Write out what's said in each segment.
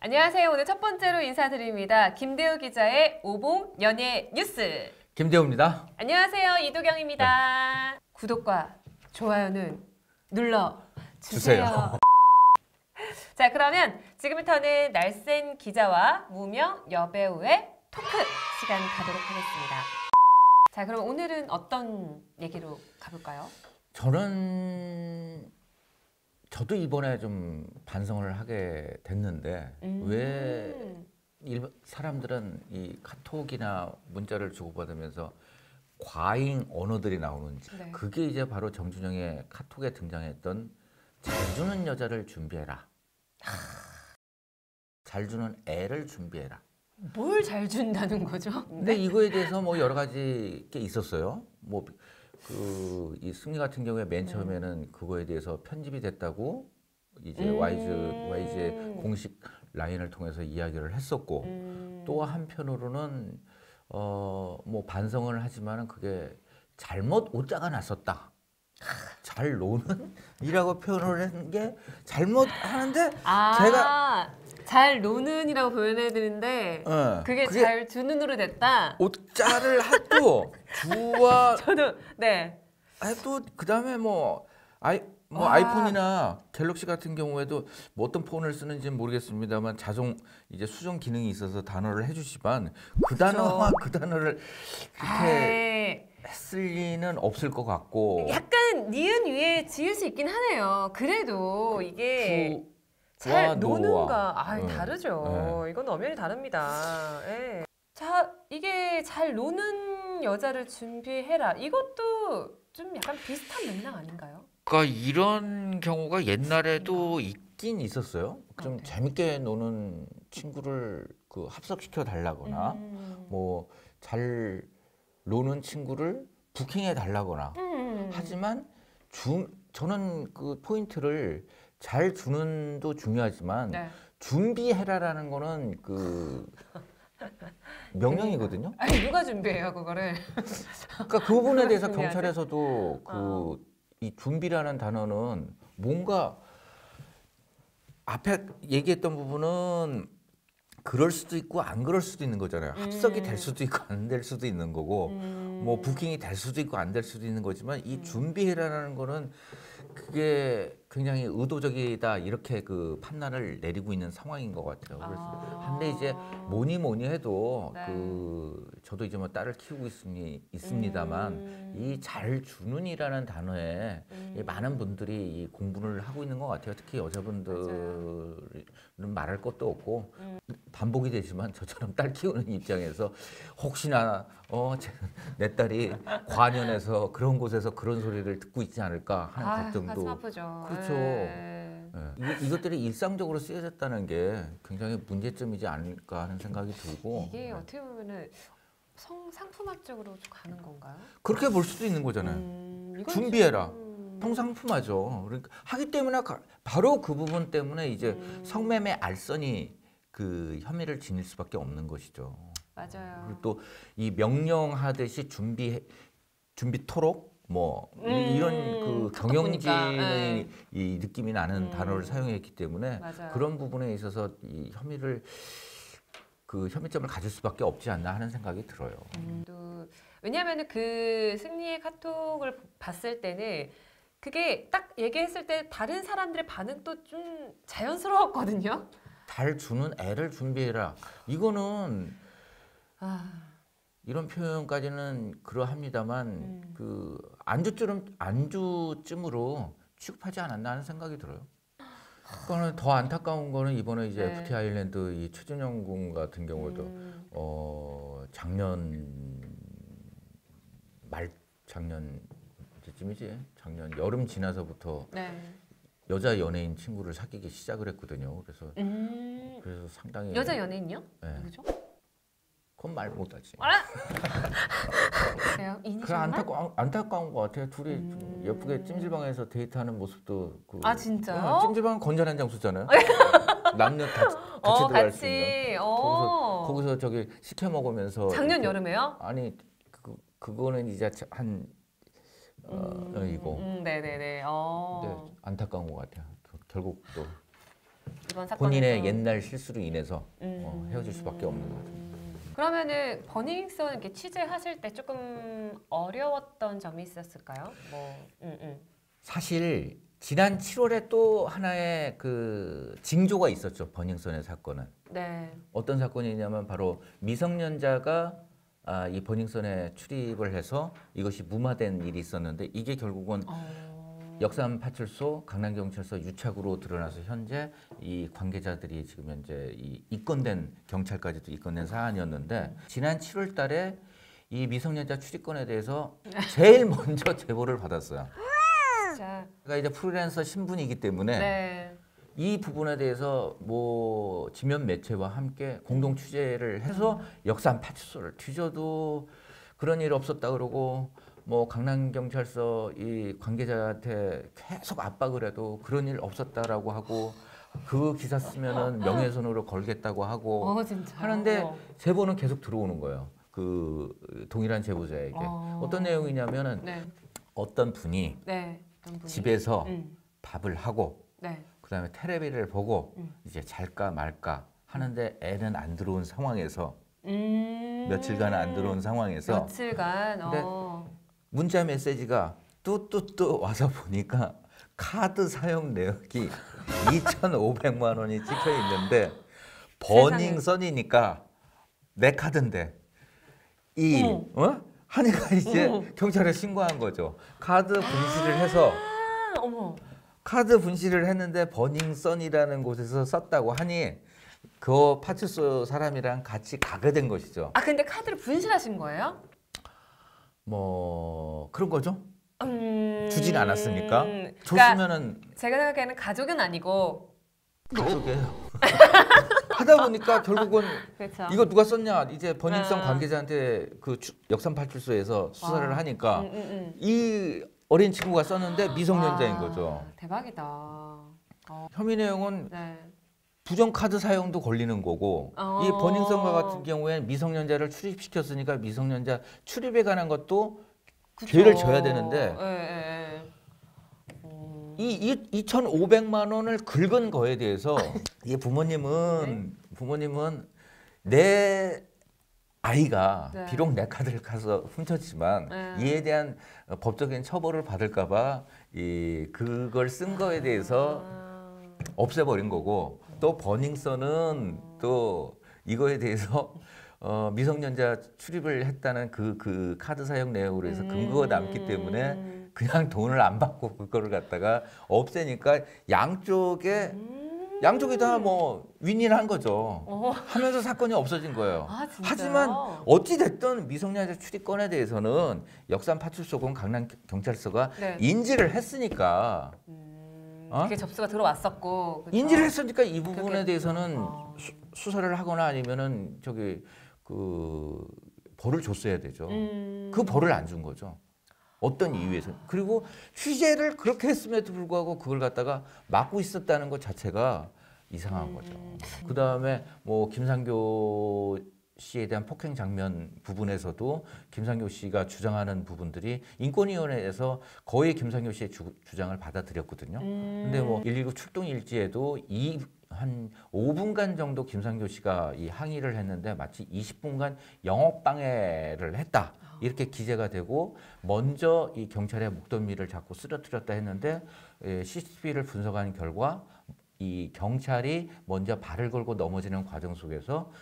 안녕하세요. 오늘 첫 번째로 인사드립니다. 김대우 기자의 오봉 연예 뉴스. 김대우입니다. 안녕하세요. 이도경입니다. 네. 구독과 좋아요는 눌러주세요. 자, 그러면 지금부터는 날쌘 기자와 무명 여배우의 토크 시간 가도록 하겠습니다. 자, 그럼 오늘은 어떤 얘기로 가볼까요? 저도 이번에 좀 반성을 하게 됐는데 왜 사람들은 이 카톡이나 문자를 주고받으면서 과잉 언어들이 나오는지. 네. 그게 이제 바로 정준영의 카톡에 등장했던 잘 주는 여자를 준비해라. 잘 주는 애를 준비해라. 뭘 잘 준다는 거죠? 근데 이거에 대해서 뭐 여러 가지 게 있었어요. 뭐 이 승리 같은 경우에 맨 처음에는 그거에 대해서 편집이 됐다고 이제 YG의 공식 라인을 통해서 이야기를 했었고, 또 한편으로는 뭐 반성을 하지만은 그게 잘못 오자가 났었다. 잘 노는 이라고 표현을 하는 게 잘못 하는데 제가 잘 노는이라고 표현해야 되는데 그게 잘 주는으로 됐다. 오자를 하고 주와 저도 네. 또 그다음에 아이폰이나 갤럭시 같은 경우에도 뭐 어떤 폰을 쓰는지는 모르겠습니다만 자동 이제 수정 기능이 있어서 단어를 해주시지만 그 단어와 그 단어를 그렇게 했을 리는 없을 것 같고, 약간 니은 위에 지을 수 있긴 하네요. 그래도 이게 잘 노는가 다르죠. 이건 엄연히 다릅니다. 네. 자, 이게 잘 노는 여자를 준비해라. 이것도 좀 약간 비슷한 맥락 아닌가요? 그러니까 이런 경우가 옛날에도 있긴 있었어요. 좀 재밌게 노는 친구를 합석시켜 달라거나 뭐 잘 노는 친구를 부킹해 달라거나 하지만 저는 그 포인트를 잘 주는도 중요하지만 준비해라라는 거는 그 명령이거든요. 아니 누가 준비해요 그거를? 그러니까 그 부분에 대해서 경찰에서도 이 준비라는 단어는 뭔가 앞에 얘기했던 부분은 그럴 수도 있고 안 그럴 수도 있는 거잖아요. 합석이 될 수도 있고 안 될 수도 있는 거고, 뭐 부킹이 될 수도 있고 안 될 수도 있는 거지만 이 준비해라는 거는 그게 굉장히 의도적이다 이렇게 그 판단을 내리고 있는 상황인 것 같아요. 그래서 근데 이제 뭐니 해도 저도 이제 뭐 딸을 키우고 있습니다만 이 잘 주는이라는 단어에 많은 분들이 이 공부를 하고 있는 것 같아요. 특히 여자분들은 말할 것도 없고 반복이 되지만 저처럼 딸 키우는 입장에서 혹시나 내 딸이 과년에서 그런 곳에서 그런 소리를 듣고 있지 않을까 하는 걱정도. 가슴 아프죠. 그렇죠. 이것들이 일상적으로 쓰여졌다는 게 굉장히 문제점이지 않을까 하는 생각이 들고. 이게 어떻게 보면은 성상품화적으로 좀 가는 건가요? 그렇게 볼 수도 있는 거잖아요. 준비해라. 성상품화죠. 그러니까 하기 때문에 바로 그 부분 때문에 이제 성매매 알선이 그 혐의를 지닐 수밖에 없는 것이죠. 맞아요. 그리고 또 이 명령하듯이 준비토록 뭐 이런 그 경영진의 이 느낌이 나는 단어를 사용했기 때문에 그런 부분에 있어서 이 혐의점을 가질 수밖에 없지 않나 하는 생각이 들어요. 왜냐하면 그 승리의 카톡을 봤을 때는 그게 딱 얘기했을 때 다른 사람들의 반응도 좀 자연스러웠거든요. 잘 주는 애를 준비해라. 이거는 이런 표현까지는 그러합니다만 그 안주쯤으로 취급하지 않았나 하는 생각이 들어요. 그거는 더 안타까운 거는 이번에 이제 FT 아일랜드 이 최준영 군 같은 경우도 작년 이때쯤이지, 작년 여름 지나서부터 여자 연예인 친구를 사귀기 시작을 했거든요. 그래서 상당히 여자 연예인요? 네. 누구죠? 그건 말 못하지. 그래요? 그래 안타까운 것 같아요. 둘이 예쁘게 찜질방에서 데이트하는 모습도 진짜요? 찜질방은 건전한 장소잖아요. 남녀 같이 들어갈 수 있는. 거기서 저기 시켜 먹으면서 작년 여름에요? 아니 그거는 이제 한 이거. 네네네. 근데 안타까운 것 같아요. 결국 또 이번 사건에서 본인의 옛날 실수로 인해서 헤어질 수밖에 없는 거죠. 그러면은 버닝썬 이렇게 취재하실 때 조금 어려웠던 점이 있었을까요? 사실 지난 7월에 또 하나의 그 징조가 있었죠. 버닝썬의 사건은. 네. 어떤 사건이냐면 바로 미성년자가 이 버닝썬에 출입을 해서 이것이 무마된 일이 있었는데 이게 결국은 역삼 파출소, 강남경찰서 유착으로 드러나서 현재 이 관계자들이 지금 현재 이 입건된 경찰까지도 입건된 사안이었는데 지난 7월 달에 이 미성년자 출입건에 대해서 제일 먼저 제보를 받았어요. 진짜. 제가 이제 프리랜서 신분이기 때문에 네. 이 부분에 대해서 뭐 지면 매체와 함께 공동 취재를 해서 역삼 파출소를 뒤져도 그런 일 없었다 그러고 뭐 강남경찰서 이 관계자한테 계속 압박을 해도 그런 일 없었다라고 하고 그 기사 쓰면은 명예훼손으로 걸겠다고 하고 진짜. 하는데 제보는 계속 들어오는 거예요. 그 동일한 제보자에게 어떤 내용이냐면은 네. 어떤 분이 네. 어떤 분이? 집에서 밥을 하고 네. 그다음에 텔레비를 보고 이제 잘까 말까 하는데 애는 안 들어온 상황에서 며칠간 안 들어온 상황에서 며칠간. 근데 문자 메시지가 뚜뚜뚜 와서 보니까 카드 사용 내역이 2,500만 원이 찍혀 있는데 버닝썬이니까 내 카드인데 하니까 이제 경찰에 신고한 거죠. 카드 분실을 해서 카드 분실을 했는데 버닝썬이라는 곳에서 썼다고 하니 그 파출소 사람이랑 같이 가게 된 것이죠. 근데 카드를 분실하신 거예요? 뭐 그런 거죠. 주진 않았으니까. 줬으면은 제가 생각에는 가족은 아니고 가족이에요. 하다 보니까 결국은 그렇죠. 이거 누가 썼냐 이제 버닝썬 관계자한테 그 역삼파출소에서 수사를 하니까 이 어린 친구가 썼는데 미성년자인 거죠. 대박이다. 혐의 내용은 네. 부정카드 사용도 걸리는 거고 이 버닝썬과 같은 경우에는 미성년자를 출입시켰으니까 미성년자 출입에 관한 것도 죄를 져야 되는데 이 2,500만 원을 긁은 거에 대해서 이 부모님은 내 아이가 비록 내 카드를 가서 훔쳤지만 이에 대한 법적인 처벌을 받을까봐 그걸 쓴 거에 대해서 없애버린 거고 또 버닝썬은 또 이거에 대해서 미성년자 출입을 했다는 그 카드 사용 내역으로 해서 근거가 남기 때문에 그냥 돈을 안 받고 그거를 갖다가 없애니까 양쪽이 다 뭐 윈윈한 거죠. 하면서 사건이 없어진 거예요. 하지만 어찌 됐든 미성년자 출입건에 대해서는 역삼 파출소군 강남 경찰서가 인지를 했으니까 그게 접수가 들어왔었고 그쵸? 인지를 했으니까 이 부분에 대해서는 수사를 하거나 아니면은 그 벌을 줬어야 되죠. 그 벌을 안 준 거죠. 어떤 이유에서. 그리고 취재를 그렇게 했음에도 불구하고 그걸 갖다가 막고 있었다는 것 자체가 이상한 거죠. 그다음에 뭐 김상교 씨에 대한 폭행 장면 부분에서도 김상교 씨가 주장하는 부분들이 인권위원회에서 거의 김상교 씨의 주장을 받아들였거든요. 근데 뭐 119 출동 일지에도 한 5분간 정도 김상교 씨가 이 항의를 했는데 마치 20분간 영업 방해를 했다. 이렇게 기재가 되고 먼저 이 경찰의 목덜미를 잡고 쓰러뜨렸다 했는데 CCTV를 분석한 결과 이 경찰이 먼저 발을 걸고 넘어지는 과정 속에서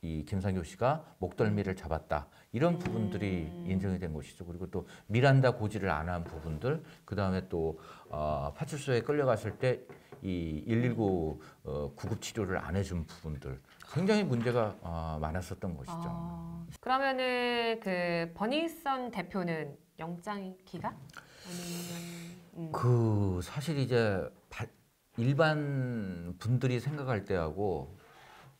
이 김상교 씨가 목덜미를 잡았다. 이런 부분들이 인정이 된 것이죠. 그리고 또 미란다 고지를 안 한 부분들, 그 다음에 또 파출소에 끌려갔을 때 이 119 구급 치료를 안 해준 부분들, 굉장히 문제가 많았었던 것이죠. 그러면은 그 버닝썬 대표는 영장 기각? 그 사실 이제 일반 분들이 생각할 때하고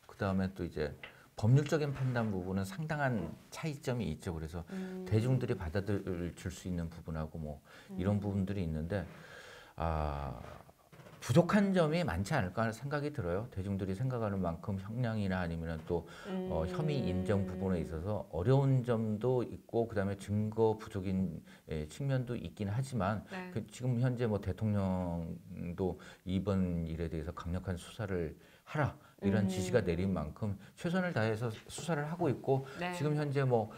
그 다음에 또 이제 법률적인 판단 부분은 상당한 차이점이 있죠. 그래서 대중들이 받아들일 수 있는 부분하고 뭐 이런 부분들이 있는데 부족한 점이 많지 않을까 하는 생각이 들어요. 대중들이 생각하는 만큼 형량이나 아니면 또 혐의 인정 부분에 있어서 어려운 점도 있고 그다음에 증거 부족인 측면도 있긴 하지만 네. 지금 현재 뭐 대통령도 이번 일에 대해서 강력한 수사를 하라 이런 지시가 내린 만큼 최선을 다해서 수사를 하고 있고 네. 지금 현재 뭐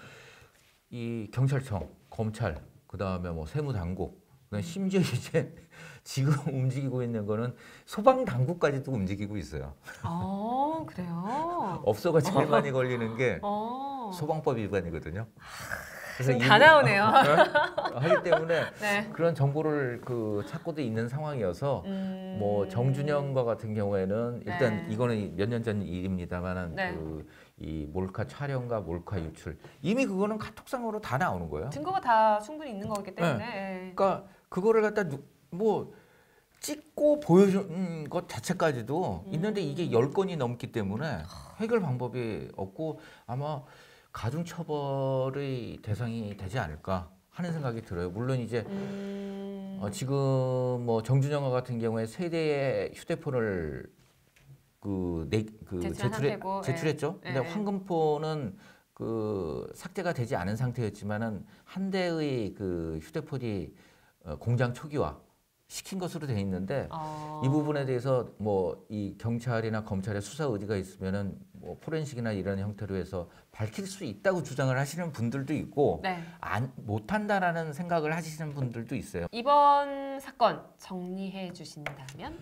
이 경찰청, 검찰, 그다음에 뭐 세무당국, 심지어 이제 지금 움직이고 있는 거는 소방당국까지도 움직이고 있어요. 그래요? 업소가 제일 많이 걸리는 게 어. 소방법 위반이거든요. 지금 다 나오네요. 하기 때문에 네. 그런 정보를 찾고도 있는 상황이어서 뭐 정준영과 같은 경우에는 일단 네. 이거는 몇 년 전 일입니다만은 네. 이 몰카 촬영과 몰카 유출 이미 그거는 카톡상으로 다 나오는 거예요. 증거가 다 충분히 있는 거기 때문에. 그러니까 그거를 갖다 뭐 찍고 보여준 것 자체까지도 있는데 이게 10건이 넘기 때문에 해결 방법이 없고 아마 가중처벌의 대상이 되지 않을까 하는 생각이 들어요. 물론 이제 지금 뭐 정준영과 같은 경우에 세 대의 휴대폰을 제출했죠. 네. 근데 황금폰은 삭제가 되지 않은 상태였지만은 한 대의 휴대폰이 공장 초기화 시킨 것으로 돼 있는데 이 부분에 대해서 뭐 이 경찰이나 검찰의 수사 의지가 있으면은 뭐 포렌식이나 이런 형태로 해서 밝힐 수 있다고 주장을 하시는 분들도 있고 네. 못한다라는 생각을 하시는 분들도 있어요. 이번 사건 정리해 주신다면?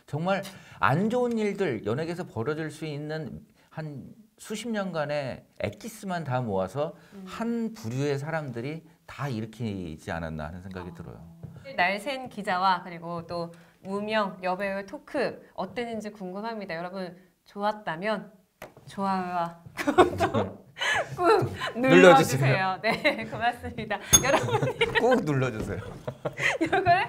정말 안 좋은 일들 연예계에서 벌어질 수 있는 한 수십 년간의 엑기스만 다 모아서 한 부류의 사람들이 다 일으키지 않았나 하는 생각이 들어요. 날샌 기자와 그리고 또 무명 여배우의 토크 어땠는지 궁금합니다. 여러분 좋았다면 좋아요와 구독 꾹 눌러주세요. 네, 고맙습니다. 여러분 꾹 눌러주세요. 이거를